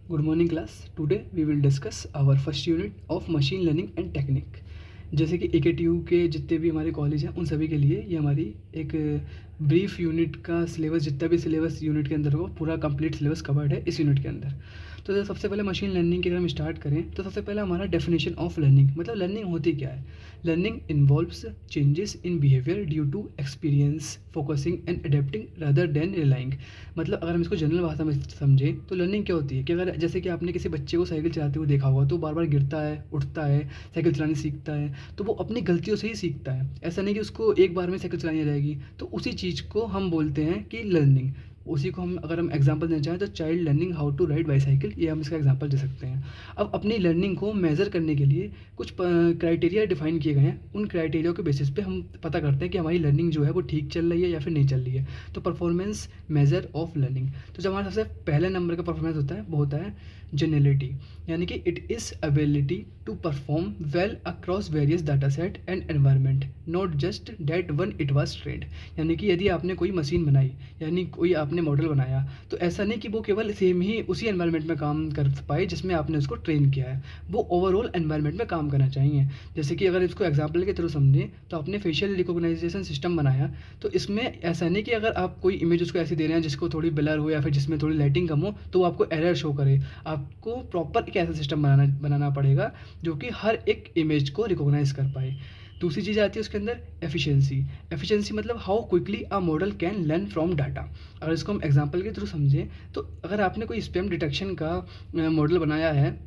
Good morning class. Today we will discuss our first unit of machine learning and technique. जैसे कि AKTU के जितने भी हमारे कॉलेज हैं उन सभी के लिए ये हमारी एक ब्रीफ यूनिट का सिलेबस, जितना भी सिलेबस यूनिट के अंदर हो पूरा कंप्लीट सिलेबस कवर्ड है इस यूनिट के अंदर। तो सबसे पहले मशीन लर्निंग की अगर हम स्टार्ट करें तो सबसे पहले हमारा डेफिनेशन ऑफ लर्निंग, मतलब लर्निंग होती क्या है। Learning involves changes in behaviour due to experience, focusing and adapting rather than relying. मतलब अगर हम इसको जनरल भाषा में समझें तो लर्निंग क्या होती है कि अगर जैसे कि आपने किसी बच्चे को साइकिल चलाते हुए देखा होगा तो बार बार गिरता है, उठता है, साइकिल चलानी सीखता है, तो वो अपनी गलतियों से ही सीखता है। ऐसा नहीं कि उसको एक बार में साइकिल चलानी आ जाएगी। तो उसी चीज़ को हम बोलते हैं कि लर्निंग। उसी को हम अगर हम एग्जांपल देना चाहें तो child learning how to ride bicycle, ये हम इसका एग्जांपल दे सकते हैं। अब अपनी लर्निंग को मेज़र करने के लिए कुछ क्राइटेरिया डिफाइन किए गए हैं। उन क्राइटेरिया के बेसिस पे हम पता करते हैं कि हमारी लर्निंग जो है वो ठीक चल रही है या फिर नहीं चल रही है। तो परफॉर्मेंस मेजर ऑफ लर्निंग, तो जब हमारा सबसे पहले नंबर का परफॉर्मेंस होता है वो होता है जनरलिटी, यानी कि it is ability to perform well across various data set and environment, not just that one it was trained. यानी कि यदि आपने कोई मशीन बनाई, यानी कोई आपने मॉडल बनाया, तो ऐसा नहीं कि वो केवल सेम ही उसी एनवायरनमेंट में काम कर पाए जिसमें आपने उसको ट्रेन किया है, वो ओवरऑल एनवायरनमेंट में काम करना चाहिए। जैसे कि अगर इसको एग्जाम्पल के थ्रू समझें तो आपने फेशियल रिकॉग्नाइजेशन सिस्टम बनाया, तो इसमें ऐसा नहीं कि अगर आप कोई इमेज उसको ऐसी दे रहे हैं जिसको थोड़ी ब्लर हो या फिर जिसमें थोड़ी लाइटिंग कम हो तो वो आपको एरर शो करे। आपको प्रॉपर एक ऐसा सिस्टम बनाना पड़ेगा जो कि हर एक इमेज को रिकॉग्नाइज कर पाए। दूसरी चीज़ आती है उसके अंदर एफिशिएंसी। एफिशिएंसी मतलब how quickly a model can learn from data. अगर इसको हम एग्जांपल के थ्रू समझें तो अगर आपने कोई स्पैम डिटेक्शन का मॉडल बनाया है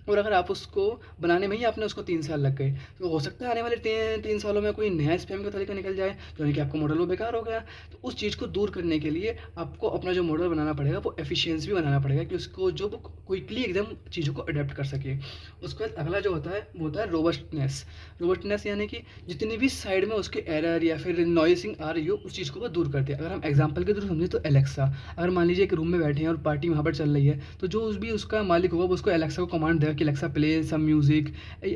और अगर आप उसको बनाने में ही आपने उसको 3 साल लग गए, तो हो सकता है आने वाले 3 सालों में कोई नया स्पैम का तरीका निकल जाए, तो यानी कि आपका मॉडल वो बेकार हो गया। तो उस चीज़ को दूर करने के लिए आपको अपना जो मॉडल बनाना पड़ेगा वो एफिशिएंसी भी बनाना पड़ेगा कि उसको जो वो क्विकली एकदम चीज़ों को अडेप्ट कर सके। उसके बाद अगला जो होता है वो होता है रोबस्टनेस। रोबस्टनेस यानी कि जितनी भी साइड में उसके एरर या फिर नॉइसिंग आ रही हो उस चीज़ को वो दूर करते हैं। अगर हम एग्जाम्पल के थ्रू समझें तो एलेक्सा, अगर मान लीजिए एक रूम में बैठे हैं और पार्टी वहाँ पर चल रही है, तो जो भी उसका मालिक होगा वो उसको एलेक्सा को कमांड देगा कि एलेक्सा प्ले सम म्यूज़िक,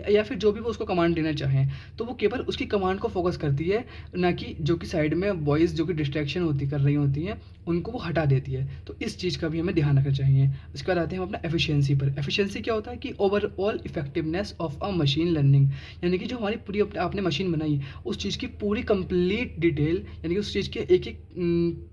या फिर जो भी वो उसको कमांड देना चाहें, तो वो केवल उसकी कमांड को फोकस करती है, ना कि जो कि साइड में वॉइस जो कि डिस्ट्रैक्शन कर रही होती हैं उनको वो हटा देती है। तो इस चीज़ का भी हमें ध्यान रखना चाहिए। उसके बाद आते हैं हम अपना एफिशिएंसी पर। एफिशिएंसी क्या होता है कि overall effectiveness of a machine learning, यानी कि जो हमारी पूरी आपने मशीन बनाई उस चीज़ की पूरी कंप्लीट डिटेल, यानी कि उस चीज़ के एक एक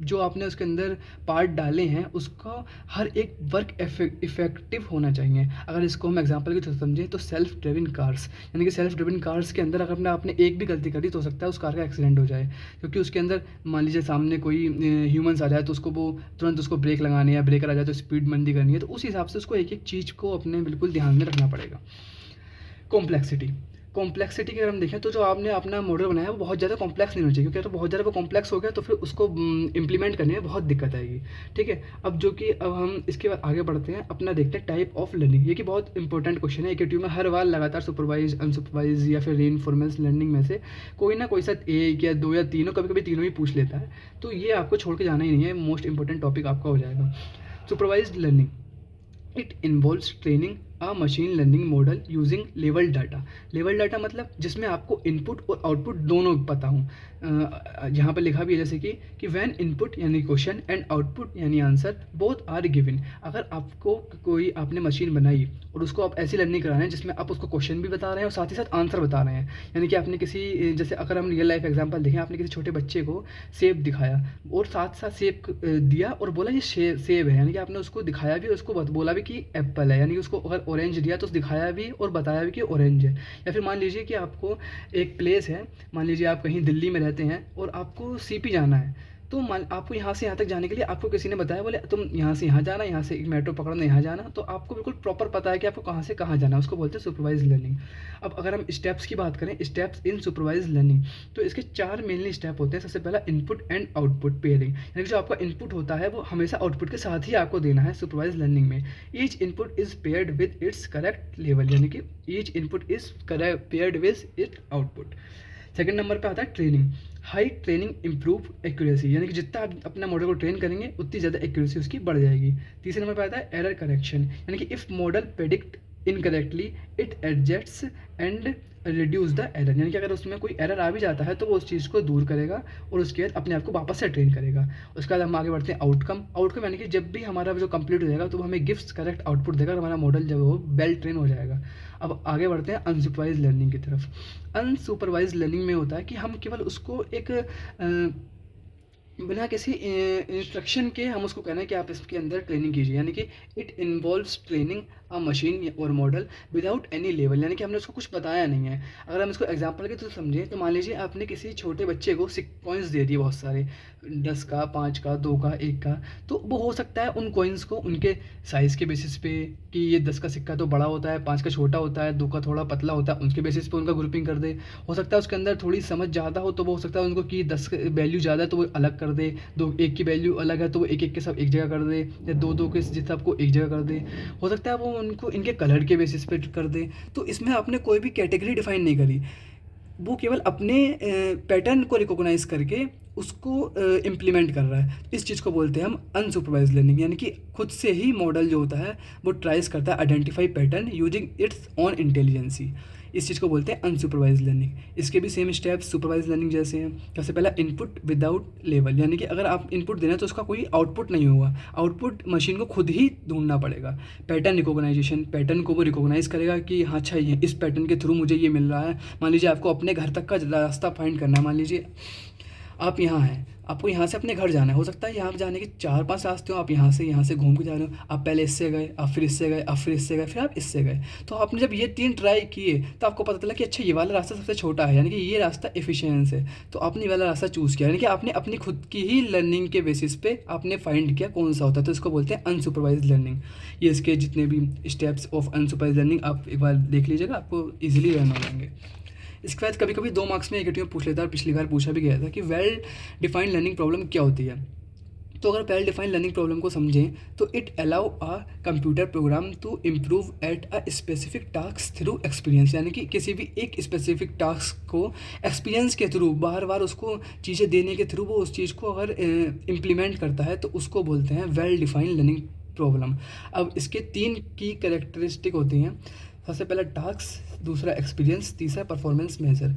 जो आपने उसके अंदर पार्ट डाले हैं उसका हर एक वर्क इफेक्टिव होना चाहिए। अगर इसको हम एग्जांपल के थ्रू समझें तो सेल्फ ड्रिवन कार्स, यानी कि सेल्फ ड्रिवन कार्स के अंदर अगर आपने एक भी गलती कर दी तो हो सकता है उस कार का एक्सीडेंट हो जाए, क्योंकि उसके अंदर मान लीजिए सामने कोई ह्यूमंस आ जाए तो उसको वो तुरंत उसको ब्रेक लगाने या ब्रेकर आ जाए तो स्पीड मंदी करनी है, तो उस हिसाब से उसको एक एक चीज़ को अपने बिल्कुल ध्यान में रखना पड़ेगा। कॉम्प्लेक्सिटी, कॉम्प्लेक्सिटी की अगर हम देखें तो जो आपने अपना मॉडल बनाया है वो बहुत ज़्यादा कॉम्प्लेक्स नहीं होना चाहिए, क्योंकि अगर बहुत ज़्यादा वो कॉम्प्लेक्स हो गया तो फिर उसको इम्प्लीमेंट करने में बहुत दिक्कत आएगी। ठीक है, अब जो कि अब हम इसके बाद आगे बढ़ते हैं, अपना देखते हैं टाइप ऑफ लर्निंग। ये कि बहुत इंपॉर्टेंट क्वेश्चन है AKTU में हर बार लगातार सुपरवाइज, अनसुपरवाइज या फिर रीइंफोर्समेंट लर्निंग में से कोई ना कोई साथ एक या दो या तीनों, कभी कभी तीनों ही पूछ लेता है। तो ये आपको छोड़ के जाना ही नहीं है, मोस्ट इंपॉर्टेंट टॉपिक आपका हो जाएगा। Supervise learning, it involves training a machine learning model using level data. Level data मतलब जिसमें आपको इनपुट और आउटपुट दोनों पता हो। यहाँ पर लिखा भी है जैसे कि वैन इनपुट यानी क्वेश्चन एंड आउटपुट यानी आंसर बोथ आर गिवन। अगर आपको कोई आपने मशीन बनाई और उसको आप ऐसी लर्निंग करा रहे हैं जिसमें आप उसको क्वेश्चन भी बता रहे हैं और साथ ही साथ आंसर बता रहे हैं, यानी कि आपने किसी, जैसे अगर हम रियल लाइफ एग्जांपल देखें, आपने किसी छोटे बच्चे को सेब दिखाया और साथ साथ सेब दिया और बोला ये सेब है, यानी कि आपने उसको दिखाया भी, उसको बोला भी कि एप्पल है, यानी कि उसको अगर ऑरेंज दिया तो दिखाया भी और बताया भी कि ऑरेंज है। या फिर मान लीजिए कि आपको एक प्लेस है, मान लीजिए आप कहीं दिल्ली में रहते हैं और आपको CP जाना है, तो आपको यहाँ से यहाँ तक जाने के लिए आपको किसी ने बताया, बोले तुम यहाँ से यहाँ जाना, यहाँ से एक मेट्रो पकड़ना, यहाँ जाना, तो आपको बिल्कुल प्रॉपर पता है कि आपको कहाँ से कहाँ जाना है, उसको बोलते हैं सुपरवाइज लर्निंग। अब अगर हम स्टेप्स की बात करें, स्टेप्स इन सुपरवाइज लर्निंग, तो इसके 4 मेनली स्टेप होते हैं। सबसे पहला इनपुट एंड आउटपुट पेयरिंग, यानी कि जो आपका इनपुट होता है वो हमेशा आउटपुट के साथ ही आपको देना है सुपरवाइज लर्निंग में। Each input is paired with its correct level, यानी कि each input is paired with it output. Second number पे आता है training. High training improve accuracy, यानी कि जितना आप अपना मॉडल को ट्रेन करेंगे उतनी ज़्यादा एक्यूरेसी उसकी बढ़ जाएगी। तीसरे नंबर पे आता है एरर करेक्शन, यानी कि if model predict incorrectly it adjusts and reduce the error, यानी कि अगर उसमें कोई एरर आ भी जाता है तो वो उस चीज़ को दूर करेगा और उसके बाद अपने आप को वापस से ट्रेन करेगा। उसके बाद हम आगे बढ़ते हैं आउटकम यानी कि जब भी हमारा जो कंप्लीट हो जाएगा तो वो हमें गिफ्ट्स करेक्ट आउटपुट देगा और हमारा मॉडल जब वो वेल ट्रेन हो जाएगा। अब आगे बढ़ते हैं अनसुपरवाइज लर्निंग की तरफ। अनसुपरवाइज लर्निंग में होता है कि हम केवल उसको एक बिना किसी इंस्ट्रक्शन के हम उसको कहना है कि आप इसके अंदर ट्रेनिंग कीजिए, यानी कि it involves training a machine और मॉडल विदाउट एनी लेवल, यानी कि हमने उसको कुछ बताया नहीं है। अगर हम इसको एग्जांपल के थ्रू समझें तो मान लीजिए आपने किसी छोटे बच्चे को कॉइन्स दे दिए बहुत सारे, 10 का, 5 का, 2 का, 1 का, तो वो हो सकता है उन कॉइन्स को उनके साइज़ के बेसिस पे कि ये 10 का सिक्का तो बड़ा होता है, 5 का छोटा होता है, 2 का थोड़ा पतला होता है, उनके बेसिस पे उनका ग्रुपिंग कर दे। हो सकता है उसके अंदर थोड़ी समझ ज़्यादा हो तो वो हो सकता है उनको कि 10 वैल्यू ज़्यादा है तो वो अलग कर दे, 1 की वैल्यू अलग है तो वो 1 के सब एक जगह कर दे, या 2 के सब को एक जगह कर दे। हो सकता है वो उनको इनके कलर के बेसिस पे कर दे। तो इसमें आपने कोई भी कैटेगरी डिफाइन नहीं करी, वो केवल अपने पैटर्न को रिकॉग्नाइज करके उसको इम्प्लीमेंट कर रहा है। इस चीज़ को बोलते हैं हम अनसुपरवाइज लर्निंग, यानी कि खुद से ही मॉडल जो होता है वो ट्राइज करता है identify pattern using its own intelligence. इस चीज़ को बोलते हैं अनसुपरवाइज लर्निंग। इसके भी सेम स्टेप्स सुपरवाइज लर्निंग जैसे हैं। सबसे पहला इनपुट विदाउट लेवल, यानी कि अगर आप इनपुट दे रहे हैं तो उसका कोई आउटपुट नहीं होगा, आउटपुट मशीन को खुद ही ढूंढना पड़ेगा। पैटर्न रिकॉग्नाइजेशन, पैटर्न को वो रिकॉग्नाइज करेगा कि हाँ अच्छा ये इस पैटर्न के थ्रू मुझे ये मिल रहा है। मान लीजिए आपको अपने घर तक का रास्ता फाइंड करना है, मान लीजिए आप यहाँ हैं, आपको यहाँ से अपने घर जाना है। हो सकता है यहाँ जाने के 4-5 रास्ते हो, आप यहाँ से घूम के जा रहे हो। आप पहले इससे गए, आप फिर इससे गए, आप फिर इससे गए, फिर आप इससे गए। तो आपने जब ये 3 ट्राई किए तो आपको पता चला कि अच्छा ये वाला रास्ता सबसे छोटा है, यानी कि ये रास्ता एफिशिएंस है, तो आपने ये वाला रास्ता चूज़ किया। यानी कि आपने अपनी खुद की ही लर्निंग के बेसिस पे आपने फाइंड किया कौन सा होता है। तो इसको बोलते हैं अनसुपरवाइज लर्निंग। ये इसके जितने भी स्टेप्स ऑफ अनसुपरवाइज लर्निंग आप एक बार देख लीजिएगा, आपको ईजिली लर्न हो जाएंगे। इसके बाद कभी कभी 2 मार्क्स में एक पूछ लेता है, पिछली बार पूछा भी गया था कि वेल डिफाइंड लर्निंग प्रॉब्लम क्या होती है। तो अगर वेल डिफाइंड लर्निंग प्रॉब्लम को समझें तो it allow a computer program to improve at a specific task through experience, यानी कि किसी भी एक स्पेसिफिक टास्क को एक्सपीरियंस के थ्रू बार बार उसको चीज़ें देने के थ्रू वो उस चीज़ को अगर इम्प्लीमेंट करता है तो उसको बोलते हैं वेल डिफाइंड लर्निंग प्रॉब्लम। अब इसके 3 की कैरेक्टरिस्टिक होती हैं। सबसे पहला टास्क, दूसरा एक्सपीरियंस, तीसरा परफॉर्मेंस मेजर।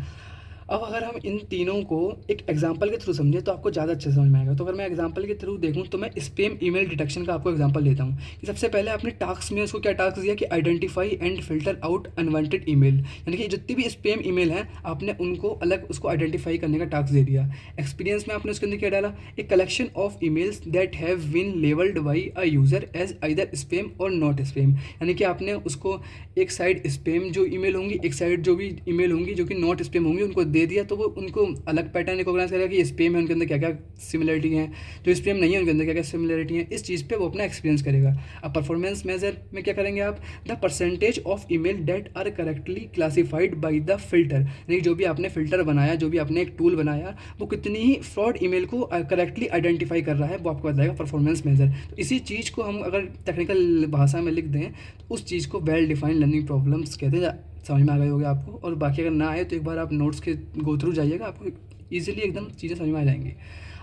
अब अगर हम इन तीनों को एक एग्जांपल के थ्रू समझें तो आपको ज़्यादा अच्छे समझ में आएगा। तो अगर मैं एग्जांपल के थ्रू देखूं तो मैं स्पैम ईमेल डिटेक्शन का आपको एग्जांपल देता हूं कि सबसे पहले आपने टास्क में उसको क्या टास्क दिया कि identify and filter out unwanted email, यानी कि जितनी भी स्पैम ईमेल हैं आपने उनको अलग उसको आइडेंटिफाई करने का टास्क दे दिया। एक्सपीरियंस में आपने उसके अंदर क्या डाला, a collection of emails that have been labelled by a user as either spam और नॉट स्पैम, यानी कि आपने उसको एक साइड स्पैम जो ईमेल होंगी, एक साइड जो भी ईमेल होंगी जो कि नॉट स्पैम होंगी उनको दे दिया। तो वो उनको अलग पैटर्न रिकॉग्नाइज करेगा कि स्पैम है उनके अंदर क्या क्या सिमिलरिटी हैं, जो स्पैम नहीं है उनके अंदर क्या क्या सिमिलरिटी हैं। इस चीज़ पे वो अपना एक्सपीरियंस करेगा। अब परफॉर्मेंस मेजर में क्या करेंगे आप, the percentage of email that are correctly classified by the filter, यानी जो भी आपने फिल्टर बनाया, जो भी आपने एक टूल बनाया, वो कितनी ही फ्रॉड ईमेल को करेक्टली आइडेंटिफाई कर रहा है, वो आपको बताएगा परफॉर्मेंस मेजर। तो इसी चीज़ को हम अगर टेक्निकल भाषा में लिख दें तो उस चीज़ को वेल डिफाइंड लर्निंग प्रॉब्लम्स कहते हैं। समझ में आ गए होंगे आपको, और बाकी अगर ना आए तो एक बार आप नोट्स के गो थ्रू जाइएगा, आपको ईजिली एकदम चीज़ें समझ में आ जाएंगी।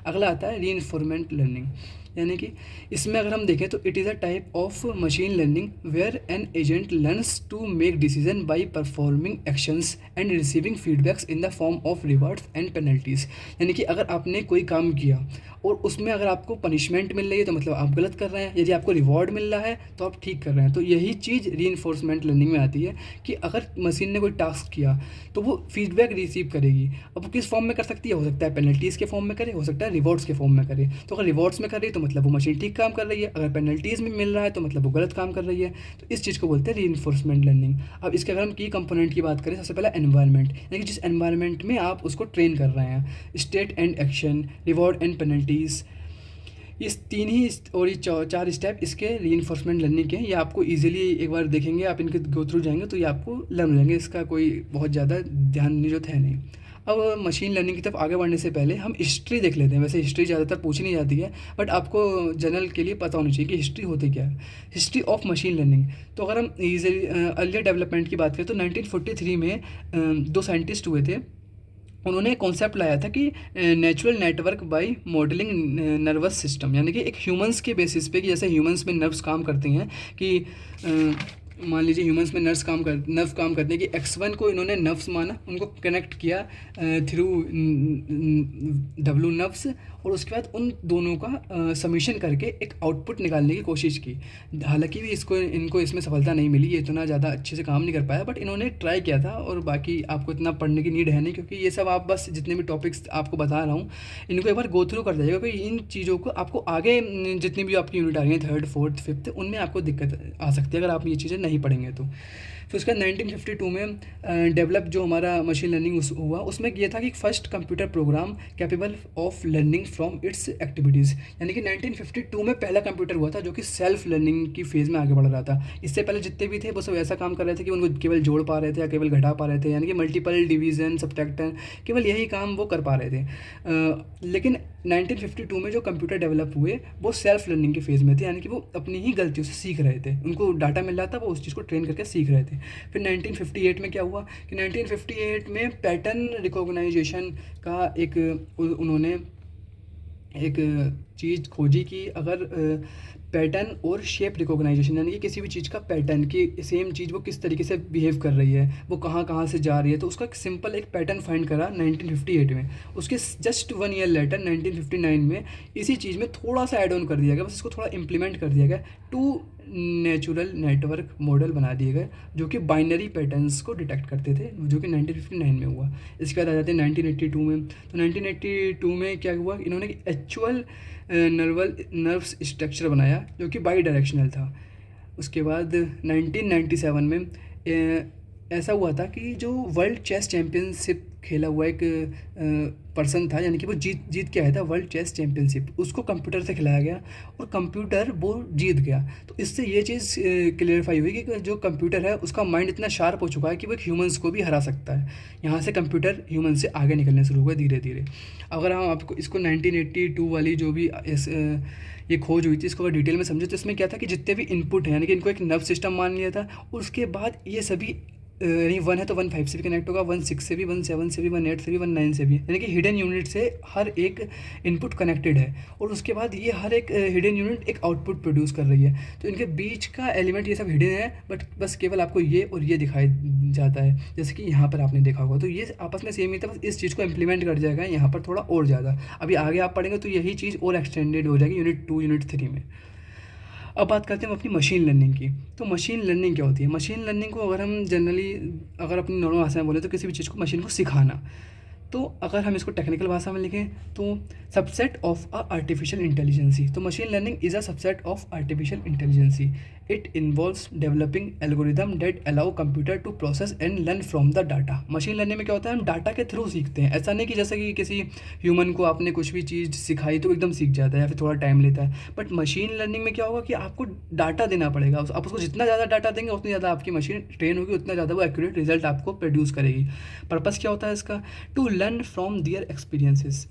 अगला आता है रीइंफोर्समेंट लर्निंग, यानी कि इसमें अगर हम देखें तो it is a type of machine learning where an agent learns to make decision by performing actions and receiving feedbacks in the form of rewards and penalties, यानी कि अगर आपने कोई काम किया और उसमें अगर आपको पनिशमेंट मिल रही है तो मतलब आप गलत कर रहे हैं, यदि आपको रिवॉर्ड मिल रहा है तो आप ठीक कर रहे हैं। तो यही चीज़ रीइंफोर्समेंट लर्निंग में आती है कि अगर मशीन ने कोई टास्क किया तो वो फीडबैक रिसीव करेगी। अब वो किस फॉर्म में कर सकती है, हो सकता है पेनल्टीज़ के फॉर्म में करे, हो सकता है रिवॉर्ड्स के फॉर्म में करे। तो अगर रिवॉर्ड्स में कर रही है तो मतलब वो मशीन ठीक काम कर रही है, अगर पेनल्टीज़ में मिल रहा है तो मतलब वो गलत काम कर रही है। तो इस चीज़ को बोलते हैं रीइंफोर्समेंट लर्निंग। अब इसके अगर हम की कंपोनेंट की बात करें, सबसे पहला एनवायरनमेंट, यानी कि जिस एनवायरनमेंट में आप उसको ट्रेन कर रहे हैं, state and action, reward and penalties, इस 3 ही और ये 4 स्टेप इसके रीइंफोर्समेंट लर्निंग के हैं। ये आपको इजीली एक बार देखेंगे, आप इनके गो थ्रू जाएंगे तो ये आपको लर्न हो जाएंगे, इसका कोई बहुत ज़्यादा ध्यान नहीं जो है नहीं। अब मशीन लर्निंग की तरफ आगे बढ़ने से पहले हम हिस्ट्री देख लेते हैं। वैसे हिस्ट्री ज़्यादातर पूछी नहीं जाती है, बट आपको जनरल के लिए पता होनी चाहिए कि हिस्ट्री होती क्या है। हिस्ट्री ऑफ मशीन लर्निंग, तो अगर हम अर्लियर डेवलपमेंट की बात करें तो 1943 में 2 साइंटिस्ट हुए थे। उन्होंने कॉन्सेप्ट लाया था कि natural network by modelling nervous system, यानी कि एक ह्यूमंस के बेसिस पे कि जैसे ह्यूमंस में नर्व्स काम करती हैं कि मान लीजिए ह्यूमंस में नर्व काम करते हैं कि X1 को इन्होंने नर्व्स माना, उनको कनेक्ट किया थ्रू डब्लू नर्व्स, और उसके बाद उन दोनों का समीशन करके एक आउटपुट निकालने की कोशिश की। हालांकि भी इनको इसमें सफलता नहीं मिली, ये इतना ज़्यादा अच्छे से काम नहीं कर पाया, बट इन्होंने ट्राई किया था। और बाकी आपको इतना पढ़ने की नीड है नहीं, क्योंकि ये सब आप बस जितने भी टॉपिक्स आपको बता रहा हूँ इनको एक बार गो थ्रू कर जाइएगा, क्योंकि इन चीज़ों को आपको आगे जितनी भी आपकी यूनिट आ रही है 3rd 4th 5th उनमें आपको दिक्कत आ सकती है अगर आप ये चीज़ें नहीं पढ़ेंगे तो। फिर उसके बाद 1952 में डेवलप जो हमारा मशीन लर्निंग हुआ, उसमें ये था कि first computer program capable of learning from its activities. यानी कि 1952 में पहला कंप्यूटर हुआ था जो कि सेल्फ लर्निंग की फेज़ में आगे बढ़ रहा था। इससे पहले जितने भी थे वो सब ऐसा काम कर रहे थे कि उनको केवल जोड़ पा रहे थे या केवल घटा पा रहे थे, यानी कि मल्टीपल डिवीज़न सब्ट्रैक्शन केवल यही काम वो कर पा रहे थे। लेकिन 1952 में जो कंप्यूटर डेवलप हुए वो सेल्फ लर्निंग के फेज़ में थे, यानी कि वो अपनी ही गलतियों से सीख रहे थे, उनको डाटा मिल रहा था, वो उस चीज़ को ट्रेन करके सीख रहे थे। फिर 1958 में क्या हुआ कि 1958 में पैटर्न रिकॉग्नाइजेशन का उन्होंने एक चीज़ खोजी कि अगर पैटर्न और शेप रिकॉग्नाइजेशन, यानी कि किसी भी चीज़ का पैटर्न की सेम चीज़ वो किस तरीके से बिहेव कर रही है, वो कहाँ कहाँ से जा रही है, तो उसका सिंपल एक पैटर्न फाइंड करा 1958 में। उसके जस्ट 1 ईयर लेटर 1959 में इसी चीज़ में थोड़ा सा ऐड ऑन कर दिया गया, बस इसको थोड़ा इम्प्लीमेंट कर दिया गया, 2 नेचुरल नेटवर्क मॉडल बना दिए गए जो कि बाइनरी पैटर्न्स को डिटेक्ट करते थे, जो कि 1959 में हुआ। इसके बाद आ जाते हैं 1982 में। तो 1982 में क्या हुआ, इन्होंने एक्चुअल नर्व्स स्ट्रक्चर बनाया जो कि बाई डायरेक्शनल था। उसके बाद 1997 में ऐसा हुआ था कि जो वर्ल्ड चेस चैम्पियनशिप खेला हुआ एक पर्सन था, यानी कि वो जीत के आया था वर्ल्ड चेस चैम्पियनशिप, उसको कंप्यूटर से खिलाया गया और कंप्यूटर वो जीत गया। तो इससे ये चीज़ क्लियरफाई हुई कि जो कंप्यूटर है उसका माइंड इतना शार्प हो चुका है कि वो ह्यूमंस को भी हरा सकता है। यहाँ से कंप्यूटर ह्यूमन से आगे निकलने शुरू हुआ धीरे धीरे। अगर हम आपको इसको 1982 वाली जो भी ये खोज हुई थी इसको अगर डिटेल में समझे तो इसमें क्या था कि जितने भी इनपुट हैं, यानी कि इनको एक नर्व सिस्टम मान लिया था, और उसके बाद ये सभी यानी 1 है तो 1 5 से भी कनेक्ट होगा, 1 6 से भी, 1 7 से भी, 1 8 से भी, 1 9 से भी, यानी कि हिडन यूनिट से हर एक इनपुट कनेक्टेड है, और उसके बाद ये हर एक हिडन यूनिट एक आउटपुट प्रोड्यूस कर रही है। तो इनके बीच का एलिमेंट ये सब हिडन है, बट बस केवल आपको ये और ये दिखाई जाता है, जैसे कि यहाँ पर आपने देखा होगा। तो ये आपस में सेम ही था, बस इस चीज़ को इम्प्लीमेंट कर जाएगा यहाँ पर थोड़ा और ज़्यादा। अभी आगे आप पढ़ेंगे तो यही चीज़ और एक्सटेंडेड हो जाएगी यूनिट 2 यूनिट 3 में। अब बात करते हैं हम अपनी मशीन लर्निंग की। तो मशीन लर्निंग क्या होती है? मशीन लर्निंग को अगर हम जनरली अगर अपनी नॉर्मल भाषा में बोले तो किसी भी चीज़ को मशीन को सिखाना। तो अगर हम इसको टेक्निकल भाषा में लिखें तो subset of a artificial intelligence. तो machine learning is a subset of artificial intelligence. It involves developing algorithm that allow computer to process and learn from the data. Machine learning में क्या होता है, हम डाटा के थ्रू सीखते हैं। ऐसा नहीं कि जैसे कि किसी ह्यूमन को आपने कुछ भी चीज़ सिखाई तो एकदम सीख जाता है या फिर थोड़ा टाइम लेता है, बट मशीन लर्निंग में क्या होगा कि आपको डाटा देना पड़ेगा। आप उसको जितना ज़्यादा डाटा देंगे उतनी ज़्यादा आपकी मशीन ट्रेन होगी, उतना ज़्यादा वो एक्यूरेट रिजल्ट आपको प्रोड्यूस करेगी। पर्पज़ क्या होता है इसका? To learn from their experiences.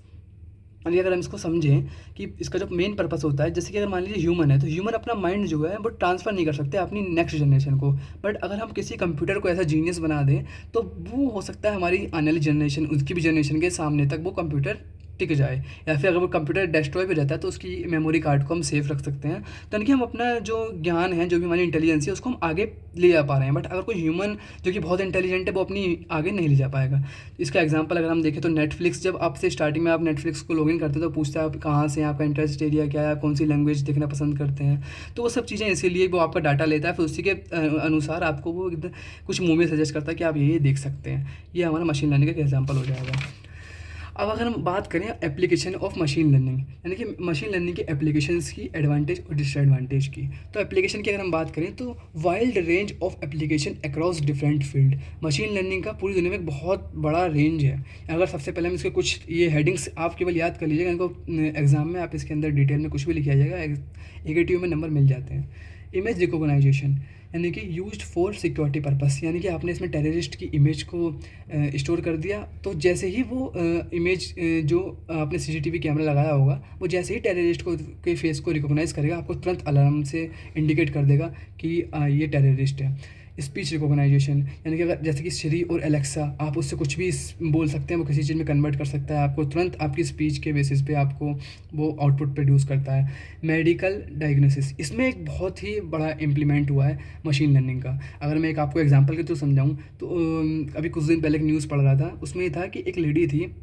अभी अगर हम इसको समझें कि इसका जो मेन पर्पस होता है, जैसे कि अगर मान लीजिए ह्यूमन है तो ह्यूमन अपना माइंड जो है वो ट्रांसफ़र नहीं कर सकते अपनी नेक्स्ट जनरेशन को, बट अगर हम किसी कंप्यूटर को ऐसा जीनियस बना दें तो वो हो सकता है हमारी आने वाली जनरेशन, उसकी भी जनरेशन के सामने तक वो कंप्यूटर टिक जाए, या फिर अगर वो कंप्यूटर डिस्ट्रॉय भी रहता है तो उसकी मेमोरी कार्ड को हम सेफ रख सकते हैं। तो यानी कि हम अपना जो ज्ञान है, जो भी हमारी इंटेलिजेंस है, उसको हम आगे ले जा पा रहे हैं। बट अगर कोई ह्यूमन जो कि बहुत इंटेलिजेंट है वो अपनी आगे नहीं ले जा पाएगा। इसका एग्जांपल अगर हम देखें तो नेटफ्लिक्स, जब आपसे स्टार्टिंग में आप नेटफ्लिक्स को लॉगिन करते हैं तो पूछता है आप कहाँ से हैं, आपका इंटरेस्ट एरिया क्या है, आप कौन सी लैंग्वेज देखना पसंद करते हैं। तो वो सब चीज़ें इसीलिए वो आपका डाटा लेता है, फिर उसी के अनुसार आपको वो कुछ मूवी सजेस्ट करता है कि आप ये देख सकते हैं। ये हमारा मशीन लर्निंग का एग्जाम्पल हो जाएगा। अब अगर हम बात करें एप्लीकेशन ऑफ मशीन लर्निंग, यानी कि मशीन लर्निंग के एप्लीकेशंस की एडवांटेज और डिसएडवांटेज की, तो एप्लीकेशन की अगर हम बात करें तो wild range of application across different field. Machine learning का पूरी दुनिया में एक बहुत बड़ा रेंज है। अगर सबसे पहले हम इसके कुछ ये हेडिंग्स आप केवल याद कर लीजिएगा, इनको एग्जाम में आप इसके अंदर डिटेल में कुछ भी लिखा जाएगा, एकेटीयू में नंबर मिल जाते हैं। इमेज रिकॉग्नाइजेशन, यानी कि यूज्ड फॉर सिक्योरिटी पर्पस, यानी कि आपने इसमें टेररिस्ट की इमेज को स्टोर कर दिया, तो जैसे ही वो इमेज जो आपने सीसीटीवी कैमरा लगाया होगा वो जैसे ही टेररिस्ट को के फेस को रिकॉग्नाइज़ करेगा, आपको तुरंत अलार्म से इंडिकेट कर देगा कि ये टेररिस्ट है। स्पीच रिकॉग्नाइजेशन, यानी कि अगर जैसे कि सिरी और एलेक्सा, आप उससे कुछ भी बोल सकते हैं, वो किसी चीज़ में कन्वर्ट कर सकता है, आपको तुरंत आपकी स्पीच के बेसिस पे आपको वो आउटपुट प्रोड्यूस करता है। मेडिकल डायग्नोसिस, इसमें एक बहुत ही बड़ा इम्प्लीमेंट हुआ है मशीन लर्निंग का। अगर मैं एक आपको एग्जांपल के थ्रू समझाऊँ तो अभी कुछ दिन पहले एक न्यूज़ पढ़ रहा था, उसमें ये था कि एक लेडी थी,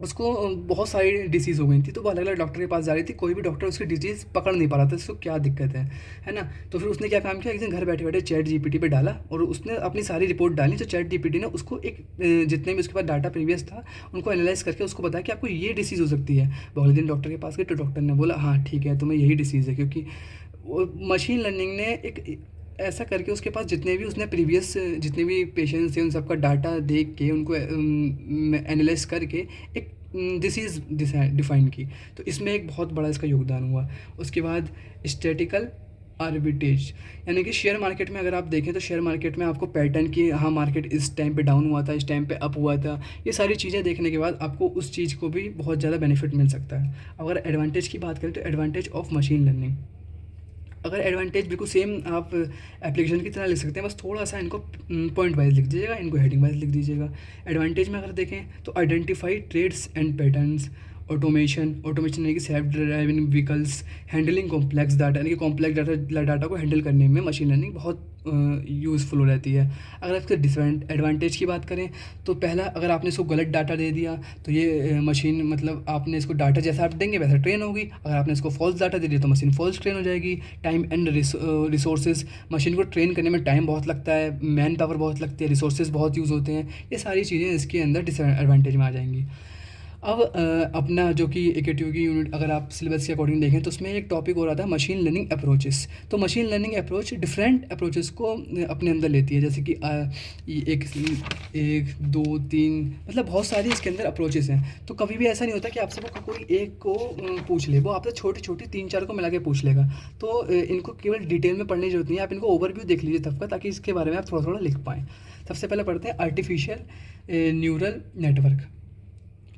उसको बहुत सारी डिसीज़ हो गई थी, तो वो अलग अलग डॉक्टर के पास जा रही थी, कोई भी डॉक्टर उसकी डिजीज़ पकड़ नहीं पा रहा था, उसको क्या दिक्कत है ना। तो फिर उसने क्या काम किया, एक दिन घर बैठे बैठे चैट जीपीटी पे डाला और उसने अपनी सारी रिपोर्ट डाली, तो चैट जीपीटी ने उसको एक जितने भी उसके पास डाटा प्रीवियस था उनको एनालाइज करके उसको बताया कि आपको ये डिसीज़ हो सकती है। वो अगले दिन डॉक्टर के पास गए तो डॉक्टर ने बोला हाँ ठीक है, तुम्हें यही डिसीज़ है, क्योंकि मशीन लर्निंग ने एक ऐसा करके उसके पास जितने भी उसने प्रीवियस जितने भी पेशेंट्स थे उन सबका डाटा देख के उनको एनालाइज करके एक डिसीज़ डिफाइन की। तो इसमें एक बहुत बड़ा इसका योगदान हुआ। उसके बाद स्टैटिकल आर्बिट्रेज, यानी कि शेयर मार्केट में अगर आप देखें तो शेयर मार्केट में आपको पैटर्न की, हाँ मार्केट इस टाइम पे डाउन हुआ था, इस टाइम पे अप हुआ था, ये सारी चीज़ें देखने के बाद आपको उस चीज़ को भी बहुत ज़्यादा बेनिफिट मिल सकता है। अगर एडवांटेज की बात करें तो एडवांटेज ऑफ मशीन लर्निंग, अगर एडवांटेज बिल्कुल सेम आप एप्लीकेशन की तरह लिख सकते हैं, बस थोड़ा सा इनको पॉइंट वाइज लिख दीजिएगा, इनको हेडिंग वाइज लिख दीजिएगा। एडवांटेज में अगर देखें तो identify trades and patterns, automation यानी कि self driving vehicles, handling complex data, यानी कि कॉम्प्लेक्स डाटा को हैंडल करने में मशीन लर्निंग बहुत यूज़फुल हो रहती है। अगर इसके डिसएडवांटेज की बात करें तो पहला, अगर आपने इसको गलत डाटा दे दिया तो ये मशीन, मतलब आपने इसको डाटा जैसा आप देंगे वैसा ट्रेन होगी। अगर आपने इसको फॉल्स डाटा दे दिया तो मशीन फॉल्स ट्रेन हो जाएगी। टाइम एंड रिसोर्सेज, मशीन को ट्रेन करने में टाइम बहुत लगता है, मैन पावर बहुत लगती है, रिसोर्सेज बहुत यूज़ होते हैं, ये सारी चीज़ें इसके अंदर डिसएडवांटेज में आ जाएंगी। अब अपना जो कि AKTU की यूनिट अगर आप सिलेबस के अकॉर्डिंग देखें तो उसमें एक टॉपिक हो रहा था मशीन लर्निंग अप्रोचेस। तो machine learning approach different approaches को अपने अंदर लेती है, जैसे कि एक दो तीन, मतलब बहुत सारी इसके अंदर अप्रोचेस हैं। तो कभी भी ऐसा नहीं होता कि आपसे वो कोई एक को पूछ ले, वो आपसे छोटी छोटी 3-4 को मिला के पूछ लेगा। तो इनको केवल डिटेल में पढ़ने की जरूरत नहीं है, आप इनको ओवरव्यू देख लीजिए तब का, ताकि इसके बारे में आप थोड़ा थोड़ा लिख पाएँ। सबसे पहले पढ़ते हैं आर्टिफिशियल न्यूरल नेटवर्क।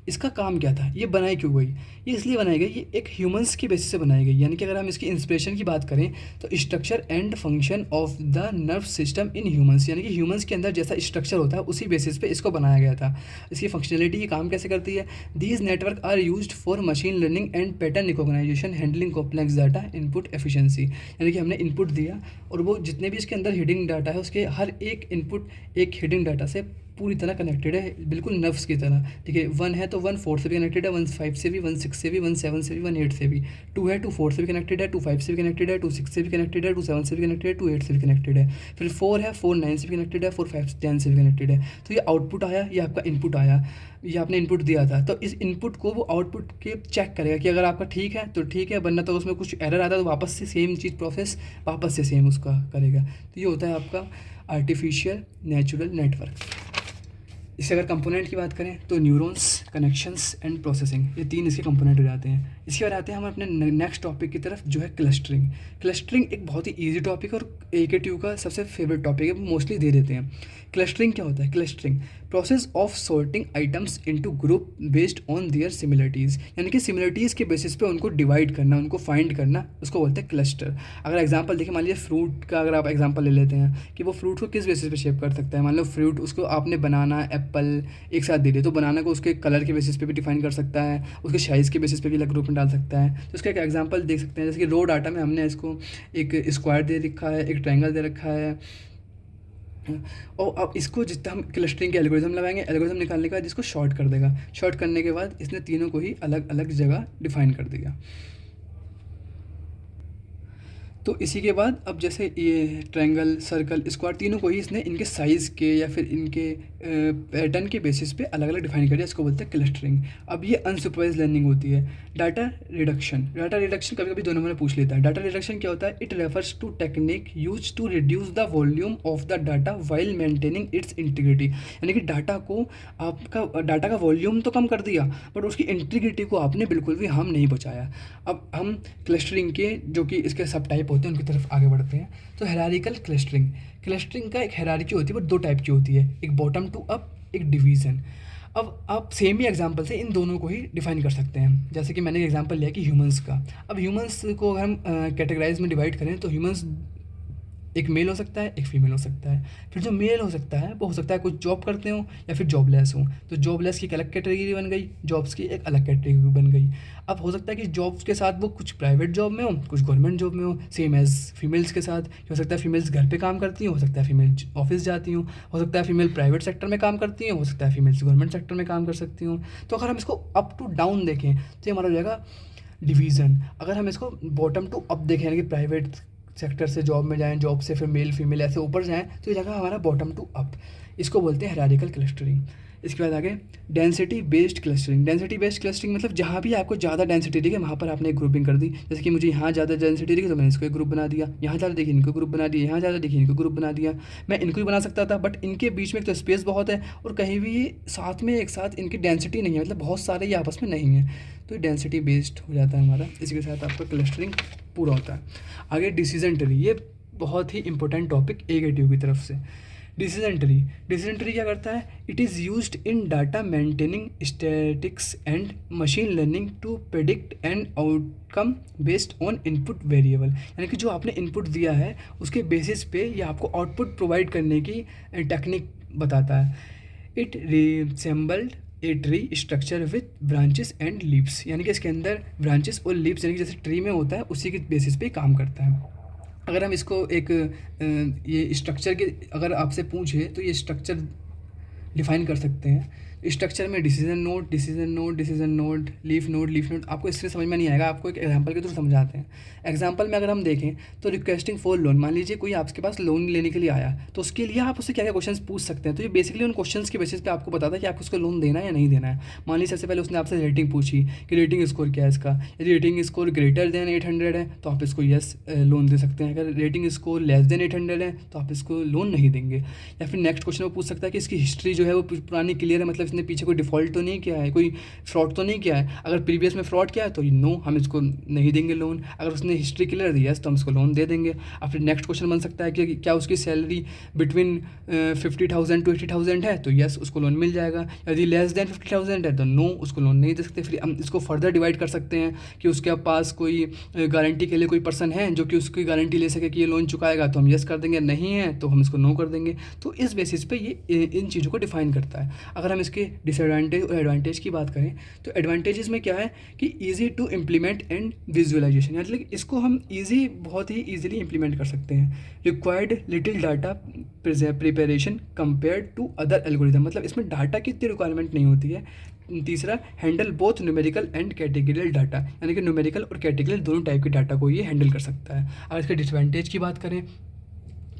इसका काम क्या था, ये बनाई क्यों गई? ये इसलिए बनाई गई, ये एक ह्यूमंस की बेसिस से बनाई गई, यानी कि अगर हम इसकी इंस्पिरेशन की बात करें तो structure and function of the nerve system in humans, यानी कि ह्यूमंस के अंदर जैसा स्ट्रक्चर होता है उसी बेसिस पे इसको बनाया गया था। इसकी फंक्शनलिटी, ये काम कैसे करती है? These network are used for machine learning and pattern recognization, handling complex data, input efficiency, यानी कि हमने इनपुट दिया और वो जितने भी इसके अंदर हिडिंग डाटा है उसके हर एक इनपुट एक हिडिंग डाटा से पूरी तरह कनेक्टेड है, बिल्कुल नर्व्स की तरह। ठीक है, 1 है तो 1 4 से भी कनेक्टेड है, 1 5 से भी, 1 6 से भी, 1 7 से भी, 1 8 से भी। 2 है, 2 4 से भी कनेक्टेड है, 2 5 से भी कनेक्टेड है, 2 6 से भी कनेक्टेड है, 2 7 से भी कनेक्टेड है, 2 8 से भी कनेक्टेड है। फिर 4 है, 4 9 से भी कनेक्टेड है, 4 5 10 से भी कनेक्टेड है। तो ये आउटपुट आया, ये आपका इनपुट आया, ये आपने इनपुट दिया था, तो इस इनपुट को वो आउटपुट के चेक करेगा कि अगर आपका ठीक है तो ठीक है, वरना तो उसमें कुछ एरर आता है तो वापस से सेम चीज़ प्रोसेस वापस से सेम उसका करेगा। तो ये होता है आपका आर्टिफिशियल नेचुरल नेटवर्क। इससे अगर कंपोनेंट की बात करें तो न्यूरॉन्स, कनेक्शंस एंड प्रोसेसिंग, ये 3 इसके कंपोनेंट हो जाते हैं। इसके बाद आते हैं हम अपने नेक्स्ट टॉपिक की तरफ, जो है क्लस्टरिंग। क्लस्टरिंग एक बहुत ही इजी टॉपिक है और AKTU का सबसे फेवरेट टॉपिक है, मोस्टली दे देते हैं। क्लस्टरिंग क्या होता है? Clustering process of sorting items into group based on their similarities, यानी कि सिमिलरिटीज़ के बेसिस पे उनको डिवाइड करना, उनको फाइंड करना, उसको बोलते हैं क्लस्टर। अगर एग्जांपल देखें, मान लीजिए फ्रूट का अगर आप एग्जांपल ले लेते हैं कि वो फ्रूट को किस बेसिस पे शेप कर सकता है। मान लो फ्रूट, उसको आपने बनाना, एप्पल एक साथ दे दिए, तो बनाना को उसके कलर के बेसिस पे भी डिफाइन कर सकता है, उसके साइज़ के बेसिस पे भी अलग ग्रुप में डाल सकता है। तो उसका एक एग्जांपल देख सकते हैं, जैसे कि रो डाटा में हमने इसको एक स्क्वायर दे रखा है, एक ट्रायंगल दे रखा है, और अब इसको जितना हम क्लस्टरिंग के एल्गोरिथम लगाएंगे, एल्गोरिथम निकालने के बाद इसको शॉर्ट कर देगा। शॉर्ट करने के बाद इसने तीनों को ही अलग अलग जगह डिफाइन कर दिया। तो इसी के बाद अब जैसे ये ट्रायंगल, सर्कल, स्क्वायर, तीनों को ही इसने इनके साइज़ के या फिर इनके पैटर्न के बेसिस पे अलग अलग डिफाइन कर दिया, इसको बोलते हैं क्लस्टरिंग। अब ये अनसुपरवाइज लर्निंग होती है। डाटा रिडक्शन, डाटा रिडक्शन कभी कभी 2 नंबर में पूछ लेता है। डाटा रिडक्शन क्या होता है? It refers to technique use to reduce the volume of the data while maintaining its integrity, यानी कि डाटा को, आपका डाटा का वॉल्यूम तो कम कर दिया बट उसकी इंटीग्रिटी को आपने बिल्कुल भी हार्म नहीं पहुँचाया। अब हम क्लस्टरिंग के जो कि इसके सब टाइप होते हैं उनकी तरफ आगे बढ़ते हैं। तो हायरार्किकल क्लस्टरिंग, क्लस्टरिंग का एक हायरार्की होती है बट 2 टाइप की होती है, एक बॉटम टू अप, एक डिवीज़न। अब आप सेम ही एग्जांपल से इन दोनों को ही डिफाइन कर सकते हैं। जैसे कि मैंने एग्जांपल लिया कि ह्यूमंस का। अब ह्यूमंस को अगर हम कैटेगराइज में डिवाइड करें तो ह्यूमंस एक मेल हो सकता है, एक फीमेल हो सकता है। फिर जो मेल हो सकता है वो हो सकता है कुछ जॉब करते हो या फिर जॉबलेस हो, तो जॉबलेस की एक अलग कैटेगरी बन गई, जॉब्स की एक अलग कैटेगरी बन गई। अब हो सकता है कि जॉब्स के साथ वो कुछ प्राइवेट जॉब में हो, कुछ गवर्नमेंट जॉब में हो, सेम एज़ फीमेल्स के साथ। हो सकता है फीमेल्स घर पे काम करती हो सकता है फीमेल ऑफिस जाती हूँ, हो सकता है फीमेल प्राइवेट सेक्टर में काम करती हैं, हो सकता है फीमेल्स गवर्नमेंट सेक्टर में काम कर सकती हूँ। तो अगर हम इसको अप टू डाउन देखें तो ये हमारा हो जाएगा डिवीज़न। अगर हम इसको बॉटम टू अप देखें यानी कि प्राइवेट सेक्टर से जॉब में जाएँ, जॉब से फिर मेल फीमेल ऐसे ऊपर जाएँ, तो ये जगह हमारा बॉटम टू अप। इसको बोलते हैं हायरार्किकल क्लस्टरिंग। इसके बाद आगे density based clustering. Density based clustering मतलब जहाँ भी आपको ज़्यादा डेंसिटी दिखे वहाँ पर आपने एक ग्रुपिंग कर दी। जैसे कि मुझे यहाँ ज़्यादा डेंसिटी दिखी तो मैंने इसको एक ग्रुप बना दिया, यहाँ ज़्यादा दिखी इनको ग्रुप बना दिया, यहाँ ज़्यादा दिखी इनको ग्रुप बना दिया। मैं इनको ही बना सकता था बट इनके बीच में एक तो स्पेस बहुत है और कहीं भी साथ में एक साथ इनकी डेंसिटी नहीं है, मतलब बहुत सारे ये आपस में नहीं है, तो डेंसिटी बेस्ड हो जाता है हमारा। इसके साथ आपका क्लस्टरिंग पूरा होता है। आगे डिसीजन ट्री, ये बहुत ही इंपॉर्टेंट टॉपिक A-T-U की तरफ से। डिसीजन ट्री, डिसीजन ट्री क्या करता है? It is used in data maintaining statics and machine learning to predict an outcome based on input variable. यानी कि जो आपने इनपुट दिया है उसके बेसिस पे ये आपको आउटपुट प्रोवाइड करने की टेक्निक बताता है। It resembled a tree structure with branches and leaves, यानी कि इसके अंदर ब्रांचेस और लीव्स यानी कि जैसे ट्री में होता है उसी के बेसिस पे काम करता है। अगर हम इसको एक ये स्ट्रक्चर के अगर आपसे पूछे तो ये स्ट्रक्चर डिफाइन कर सकते हैं। स्ट्रक्चर में decision node, decision node, decision node, leaf node, leaf node, आपको इससे समझ में नहीं आएगा, आपको एक एग्जांपल के थ्रू समझाते हैं। एग्जांपल में अगर हम देखें तो रिक्वेस्टिंग फॉर लोन, मान लीजिए कोई आपके पास लोन लेने के लिए आया तो उसके लिए आप उससे क्या क्या क्वेश्चंस पूछ सकते हैं। तो ये बेसिकली उन क्वेश्चंस के बेसिस पे आपको बताता है कि आपको उसको लोन देना है या नहीं देना है। मान लीजिए सबसे पहले उसने आपसे रेटिंग पूछी कि रेटिंग स्कोर क्या है इसका, यदि रेटिंग स्कोर ग्रेटर देन 800 है तो आप इसको यस लोन दे सकते हैं, अगर रेटिंग स्कोर लेस देन 800 है तो आप इसको लोन नहीं देंगे। या फिर नेक्स्ट क्वेश्चन वो पूछ सकता है कि इसकी हिस्ट्री जो है वो पुरानी क्लियर है, मतलब इसने पीछे कोई डिफॉल्ट तो नहीं किया है, कोई फ्रॉड तो नहीं किया है। अगर प्रीवियस में फ्रॉड किया है तो नो, हम इसको नहीं देंगे लोन। अगर उसने हिस्ट्री क्लियर दी है तो हम इसको लोन दे देंगे। और फिर नेक्स्ट क्वेश्चन बन सकता है कि क्या उसकी सैलरी बिटवीन 50,000 to 80,000 है तो यस उसको लोन मिल जाएगा। यदि लेस देन 50,000 है तो नो, उसको लोन नहीं दे सकते। फिर हम इसको फर्दर डिवाइड कर सकते हैं कि उसके पास कोई गारंटी के लिए कोई पर्सन है जो कि उसकी गारंटी ले सके कि ये लोन चुकाएगा तो हम यस कर देंगे, नहीं है तो हम इसको नो कर देंगे। तो इस बेसिस पे ये इन चीज़ों को डिफाइन करता है। अगर हम इसके डिसएडवांटेज और एडवांटेज की बात करें तो एडवांटेजेस में क्या है कि easy to implement and visualization, मतलब इसको हम ईजी बहुत ही ईजिली इम्प्लीमेंट कर सकते हैं। Required little data preparation compare to other algorithm, मतलब इसमें डाटा की इतनी रिक्वायरमेंट नहीं होती है। तीसरा, handle both numerical and categorical data, यानी कि न्यूमेरिकल और कैटेगरियल दोनों टाइप के डाटा को ये हैंडल कर सकता है। अगर इसके डिसएडवांटेज की बात करें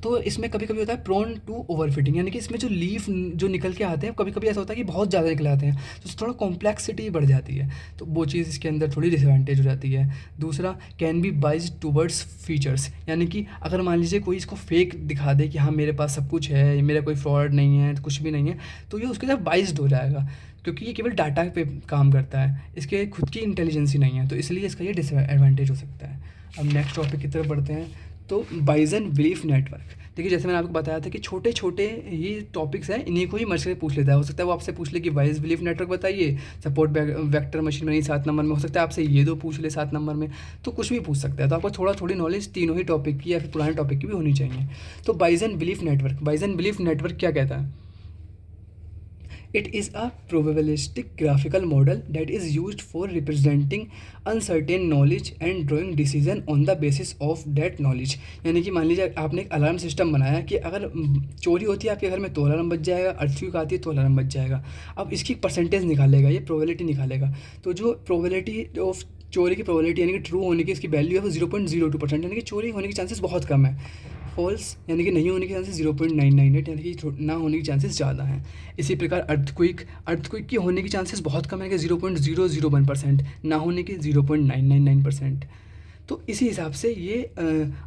तो इसमें कभी कभी होता है प्रोन टू ओवरफिटिंग, यानी कि इसमें जो लीफ जो निकल के आते हैं कभी कभी ऐसा होता है कि बहुत ज़्यादा निकल आते हैं तो थोड़ा कॉम्प्लेक्सिटी बढ़ जाती है, तो वो चीज़ इसके अंदर थोड़ी डिसएडवांटेज हो जाती है। दूसरा, can be bias towards features, यानी कि अगर मान लीजिए कोई इसको फेक दिखा दे कि हाँ मेरे पास सब कुछ है, मेरा कोई फ्रॉड नहीं है, कुछ भी नहीं है, तो ये उसके साथ बाइज्ड हो जाएगा क्योंकि ये केवल डाटा पे काम करता है, इसके खुद की इंटेलिजेंस ही नहीं है, तो इसलिए इसका ये डिसएडवांटेज हो सकता है। अब नेक्स्ट टॉपिक की तरफ बढ़ते हैं। तो बाइजन बिलीफ नेटवर्क, देखिए जैसे मैंने आपको बताया था कि छोटे छोटे ही टॉपिक्स हैं, इन्हीं को ही मर्ज करके पूछ लेता है। हो सकता है वो आपसे पूछ ले कि वाइज बिलीफ नेटवर्क बताइए, support vector machine learning 7 number में, हो सकता है आपसे ये दो पूछ ले 7 नंबर में, तो कुछ भी पूछ सकता है। तो आपको थोड़ी नॉलेज तीनों ही टॉपिक की या फिर पुराने टॉपिक की भी होनी चाहिए। तो बाइजन बिलीफ नेटवर्क, बाइजन बिलीफ नेटवर्क क्या कहता है? It is a probabilistic graphical model that is used for representing uncertain knowledge and drawing decision on the basis of that knowledge। यानी कि मान लीजिए आपने एक अलार्म सिस्टम बनाया कि अगर चोरी होती है आपके घर में तो अलार्म बज जाएगा, अर्थक्वेक आती है तो अलार्म बज जाएगा। अब इसकी परसेंटेज निकालेगा, ये प्रोबेबिलिटी निकालेगा। तो जो प्रोबेबिलिटी ऑफ चोरी की प्रोबेबिलिटी यानी कि ट्रू होने की इसकी वैल्यू है वो 0.02%, यानी कि चोरी होने के चांसेस बहुत कम है। फॉल्स यानी कि नहीं होने के चांसेस 0.998, यानी कि ना होने के चांसेस ज़्यादा हैं। इसी प्रकार अर्थक्वेक की होने के चांसेस बहुत कम है कि 0.001%, ना होने के 0.999%। तो इसी हिसाब से ये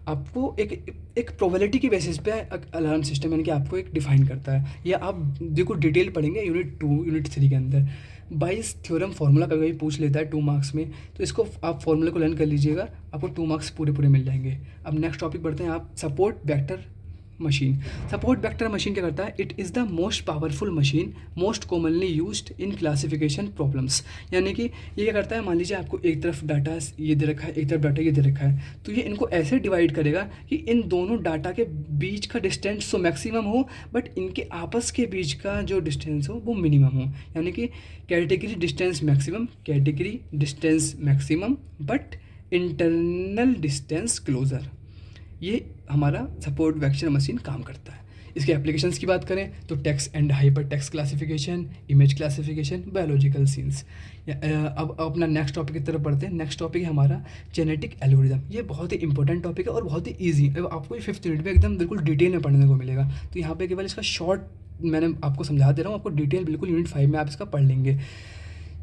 आपको एक प्रोबेबिलिटी की बेसिस पे अलार्म सिस्टम यानी कि आपको एक डिफाइन करता है। ये आप देखो डिटेल पढ़ेंगे यूनिट 2 यूनिट 3 के अंदर। बाइस थ्योरम फार्मूला कभी कभी पूछ लेता है 2 मार्क्स में, तो इसको आप फार्मूला को लर्न कर लीजिएगा, आपको 2 मार्क्स पूरे मिल जाएंगे। अब नेक्स्ट टॉपिक बढ़ते हैं। आप support vector machine. Support vector machine क्या करता है? It is the most powerful machine most commonly used in classification problems. यानी कि ये क्या करता है, मान लीजिए आपको एक तरफ डाटा ये दे रखा है, एक तरफ डाटा ये दे रखा है, तो ये इनको ऐसे डिवाइड करेगा कि इन दोनों डाटा के बीच का डिस्टेंस तो मैक्सिमम हो, बट इनके आपस के बीच का जो डिस्टेंस हो वो मिनिमम हो। यानी कि category distance maximum but internal distance closer. ये हमारा सपोर्ट वेक्टर मशीन काम करता है। इसके एप्लीकेशंस की बात करें तो text and hyper text classification, image classification, biological scenes. अब अपना नेक्स्ट टॉपिक की तरफ बढ़ते हैं। नेक्स्ट टॉपिक है हमारा जेनेटिक एल्गोरिदम। ये बहुत ही इंपॉर्टेंट टॉपिक है और बहुत ही ईजी है। आपको ये 5th यूनिट में एकदम बिल्कुल डिटेल में पढ़ने को मिलेगा। तो यहाँ पे केवल इसका शॉर्ट मैंने आपको समझा दे रहा हूँ, आपको डिटेल बिल्कुल यूनिट 5 में आप इसका पढ़ लेंगे।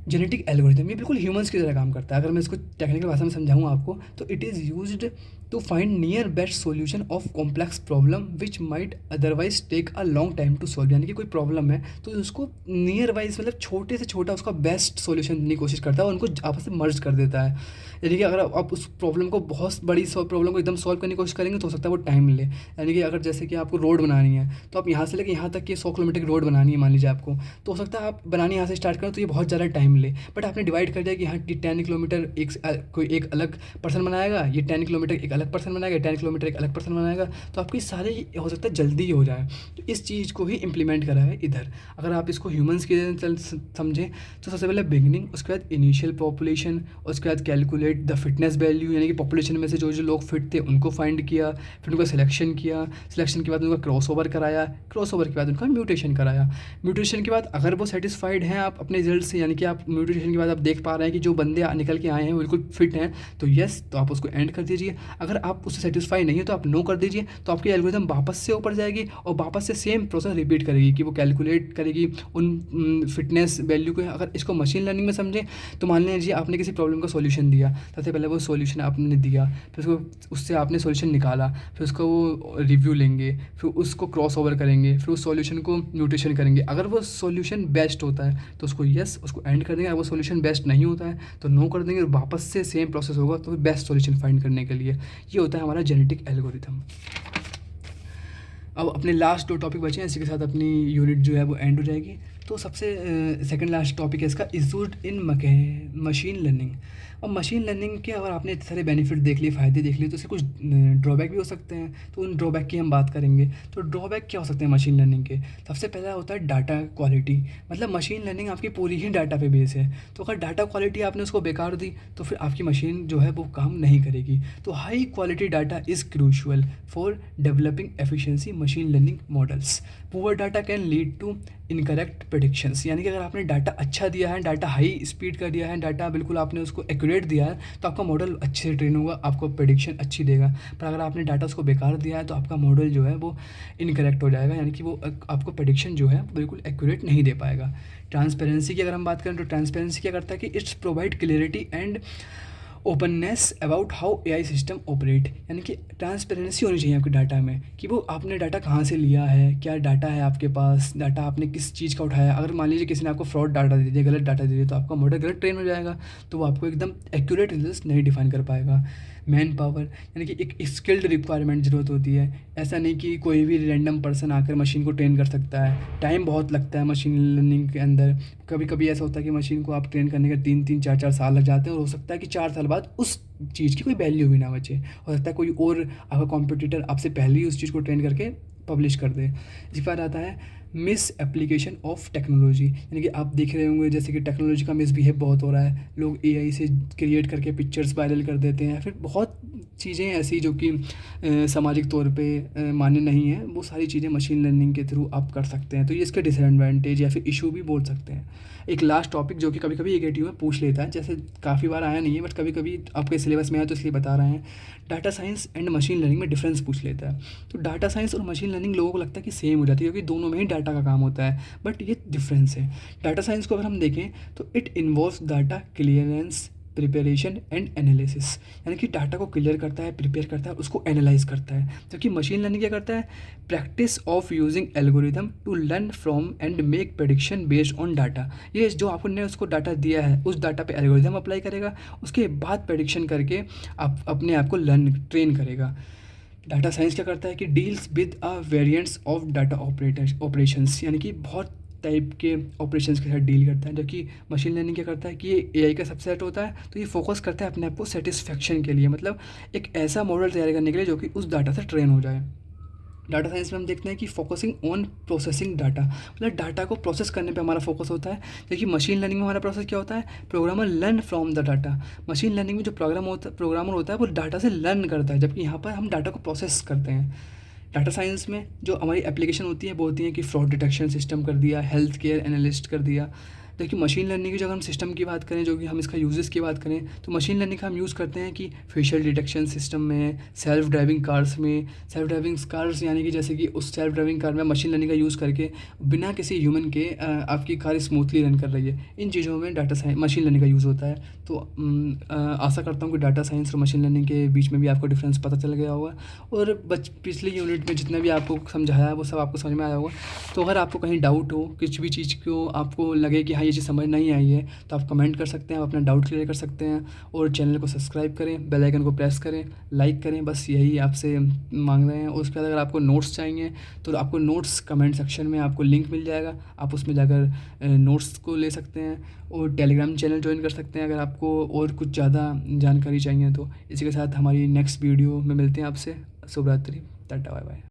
जेनेटिक एल्गोरिथम ये बिल्कुल ह्यूमंस की तरह काम करता है। अगर मैं इसको टेक्निकल भाषा में समझाऊँ आपको तो it is used to find near best solution of complex problem which might otherwise take a long time to solve. यानी कि कोई प्रॉब्लम है तो उसको नियर वाइज मतलब छोटे से छोटा उसका बेस्ट सॉल्यूशन देने की कोशिश करता है और उनको आपस में मर्ज कर देता है। यानी कि अगर आप उस प्रॉब्लम को बहुत बड़ी प्रॉब्लम को एकदम सॉल्व करने की कोशिश करेंगे तो हो सकता है वो टाइम ले। यानी कि अगर जैसे कि आपको रोड बनानी है तो आप यहाँ से लेकर यहाँ तक की 100 किलोमीटर की रोड बनानी है मान लीजिए आपको, तो हो सकता है आप बनानी यहाँ से स्टार्ट करें तो ये बहुत ज़्यादा टाइम ले। बट आपने डिवाइड कर दिया कि यहाँ 10 किलोमीटर कोई एक अलग पर्सन बनाएगा, ये 10 किलोमीटर एक अलग पर्सन बनाएगा, 10 किलोमीटर एक अलग पर्सन बनाएगा, तो आपकी सारे हो सकता है जल्दी ही हो जाए। तो इस चीज़ को ही इम्प्लीमेंट करा है इधर। अगर आप इसको ह्यूमंस की समझें तो सबसे पहले बिगनिंग, उसके बाद इनिशियल पॉपुलेशन, उसके बाद कैलकुलेट द फिटनेस वैल्यू, यानी कि पॉपुलेशन में से जो जो लोग फिट थे उनको फाइंड किया, फिर उनका सिलेक्शन किया, सिलेक्शन के बाद उनका क्रॉसओवर कराया, क्रॉसओवर के बाद उनका म्यूटेशन कराया, म्यूटेशन के बाद अगर वो सेटिस्फाइड हैं आप अपने रिजल्ट से, यानी कि आप म्यूटेशन के बाद आप देख पा रहे हैं कि जो बंदे निकल के आए हैं वो बिल्कुल फिट हैं, तो यस, तो आप उसको एंड कर दीजिए। अगर आप उससे सेटिस्फाई नहीं है तो आप नो कर दीजिए। तो आपकी एल्गोरिथम वापस से ऊपर जाएगी और वापस से सेम प्रोसेस रिपीट करेगी कि वो कैलकुलेट करेगी उन फिटनेस वैल्यू को। अगर इसको मशीन लर्निंग में समझें तो मान लीजिए आपने किसी प्रॉब्लम का सॉल्यूशन दिया, सबसे पहले वो सॉल्यूशन आपने दिया, फिर उसको उससे आपने सॉल्यूशन निकाला, फिर उसको वो रिव्यू लेंगे, फिर उसको क्रॉस ओवर करेंगे, फिर उस सॉल्यूशन को म्यूटेशन करेंगे। अगर वो सॉल्यूशन बेस्ट होता है तो उसको यस, उसको एंड कर देंगे। अगर वो सॉल्यूशन बेस्ट नहीं होता है तो नो कर देंगे और वापस से सेम प्रोसेस होगा तो बेस्ट सॉल्यूशन फाइंड करने के लिए। ये होता है हमारा जेनेटिक एल्गोरिथम। अब अपने लास्ट 2 टॉपिक बचे हैं, इसी के साथ अपनी यूनिट जो है वो एंड हो जाएगी। तो सबसे सेकंड लास्ट टॉपिक है इसका, is used in machine learning. और मशीन लर्निंग के अगर आपने इतने सारे बेनिफिट देख लिए, फ़ायदे देख लिए, तो इससे कुछ ड्रॉबैक भी हो सकते हैं। तो उन ड्रॉबैक की हम बात करेंगे। तो ड्रॉबैक क्या हो सकते हैं मशीन लर्निंग के? सबसे पहला होता है डाटा क्वालिटी। मतलब मशीन लर्निंग आपकी पूरी ही डाटा पे बेस है, तो अगर डाटा क्वालिटी आपने उसको बेकार दी तो फिर आपकी मशीन जो है वो काम नहीं करेगी। तो high quality data is crucial for developing efficiency machine learning models. Poor data can lead to incorrect predictions. यानी कि अगर आपने डाटा अच्छा दिया है, डाटा हाई स्पीड का दिया है, डाटा बिल्कुल आपने उसको एक्यूरेट दिया है, तो आपका मॉडल अच्छे से ट्रेन होगा, आपको प्रेडिक्शन अच्छी देगा। पर अगर आपने डाटा उसको बेकार दिया है तो आपका मॉडल जो है वो इनकरेक्ट हो जाएगा, यानी कि वो आपको प्रेडिक्शन जो है बिल्कुल एक्यूरेट नहीं दे पाएगा। ट्रांसपेरेंसी की अगर हम बात करें तो ट्रांसपेरेंसी क्या करता है कि it's provide clarity and openness about how AI system operate. यानी कि ट्रांसपेरेंसी होनी चाहिए आपके डाटा में कि वो आपने डाटा कहाँ से लिया है, क्या डाटा है आपके पास, डाटा आपने किस चीज़ का उठाया। अगर मान लीजिए किसी ने आपको फ्रॉड डाटा दे दिया, गलत डाटा दे दिया, तो आपका मॉडल गलत ट्रेन हो जाएगा, तो वो आपको एकदम एक्यूरेट रिजल्ट नहीं डिफाइन कर पाएगा। मैन पावर, यानी कि एक स्किल्ड रिक्वायरमेंट ज़रूरत होती है। ऐसा नहीं कि कोई भी रैंडम पर्सन आकर मशीन को ट्रेन कर सकता है। टाइम बहुत लगता है मशीन लर्निंग के अंदर। कभी कभी ऐसा होता है कि मशीन को आप ट्रेन करने के 3-3, 4-4 साल लग जाते हैं और हो सकता है कि 4 साल बाद उस चीज़ की कोई वैल्यू भी ना बचे। हो सकता है कोई और आपका कॉम्पिटिटर आपसे पहले ही उस चीज़ को ट्रेन करके पब्लिश कर दे। इसी पर आता है मिस एप्लीकेशन ऑफ टेक्नोलॉजी। यानी कि आप देख रहे होंगे जैसे कि टेक्नोलॉजी का मिसबिहेव बहुत हो रहा है। लोग एआई से क्रिएट करके पिक्चर्स वायरल कर देते हैं, फिर बहुत चीज़ें ऐसी जो कि सामाजिक तौर पे मान्य नहीं है, वो सारी चीज़ें मशीन लर्निंग के थ्रू आप कर सकते हैं। तो ये इसके डिसएडवांटेज या फिर इशू भी बोल सकते हैं। एक लास्ट टॉपिक जो कि कभी कभी एकेटीयू में पूछ लेता है, जैसे काफ़ी बार आया नहीं है बट कभी कभी आपके सिलेबस में आया तो इसलिए बता रहे हैं। Data science and machine learning में डिफरेंस पूछ लेता है। तो डाटा साइंस और मशीन लर्निंग लोगों को लगता है कि सेम हो जाती है क्योंकि दोनों में ही डाटा का काम होता है, बट ये डिफरेंस है। डाटा साइंस को अगर हम देखें तो it involves data clearance, preparation and analysis. यानी कि डाटा को क्लियर करता है, प्रिपेयर करता है, उसको एनालाइज करता है। जबकि मशीन लर्निंग क्या करता है? Practice of using algorithm to learn from and make prediction based on data. ये जो आपने उसको डाटा दिया है उस डाटा पे एल्गोरिथम अप्लाई करेगा, उसके बाद प्रेडिक्शन करके आप अपने आप को ट्रेन करेगा। डाटा साइंस क्या करता है कि deals with a variants of data operations, यानी कि बहुत टाइप के ऑपरेशंस के साथ डील करता है। जबकि मशीन लर्निंग क्या करता है कि ये एआई का सबसेट होता है, तो ये फोकस करता है अपने आप को सेटिस्फेक्शन के लिए, मतलब एक ऐसा मॉडल तैयार करने के लिए जो कि उस डाटा से ट्रेन हो जाए। डाटा साइंस में हम देखते हैं कि फोकसिंग ऑन प्रोसेसिंग डाटा, मतलब डाटा को प्रोसेस करने पे हमारा फोकस होता है। देखिए मशीन लर्निंग में हमारा प्रोसेस क्या होता है, programmer learn from the data. Machine learning में जो प्रोग्रामर होता है वो डाटा से लर्न करता है, जबकि यहाँ पर हम डाटा को प्रोसेस करते हैं। डाटा साइंस में जो हमारी एप्लीकेशन होती है वो होती है कि फ्रॉड डिटेक्शन सिस्टम कर दिया, हेल्थ केयर एनालिस्ट कर दिया। देखिए मशीन लर्निंग की जब हम सिस्टम की बात करें, जो कि हम इसका यूजेस की बात करें, तो मशीन लर्निंग का हम यूज़ करते हैं कि फेशियल डिटेक्शन सिस्टम में, सेल्फ ड्राइविंग कार्स में। सेल्फ ड्राइविंग कार्स यानी कि जैसे कि उस सेल्फ ड्राइविंग कार में मशीन लर्निंग का यूज़ करके बिना किसी ह्यूमन के आपकी कार स्मूथली रन कर रही है। इन चीज़ों में डाटा साइंस मशीन लर्निंग का यूज़ होता है। तो आशा करता हूँ कि डाटा साइंस और मशीन लर्निंग के बीच में भी आपको डिफरेंस पता चल गया होगा, और पिछले यूनिट में जितना भी आपको समझाया है वो सब आपको समझ में आया होगा। तो अगर आपको कहीं डाउट हो, किसी भी चीज़ को आपको लगे कि हाँ ये चीज़ समझ नहीं आई है, तो आप कमेंट कर सकते हैं, आप अपना डाउट क्लियर कर सकते हैं। और चैनल को सब्सक्राइब करें, बेल आइकन को प्रेस करें, लाइक करें, बस यही आपसे मांग रहे हैं। और उसके बाद अगर आपको नोट्स चाहिए तो आपको नोट्स कमेंट सेक्शन में आपको लिंक मिल जाएगा, आप उसमें जाकर नोट्स को ले सकते हैं। और टेलीग्राम चैनल ज्वाइन कर सकते हैं अगर आपको और कुछ ज़्यादा जानकारी चाहिए तो। इसी के साथ हमारी नेक्स्ट वीडियो में मिलते हैं आपसे। शुभ रात्रि, टाटा, बाय बाय।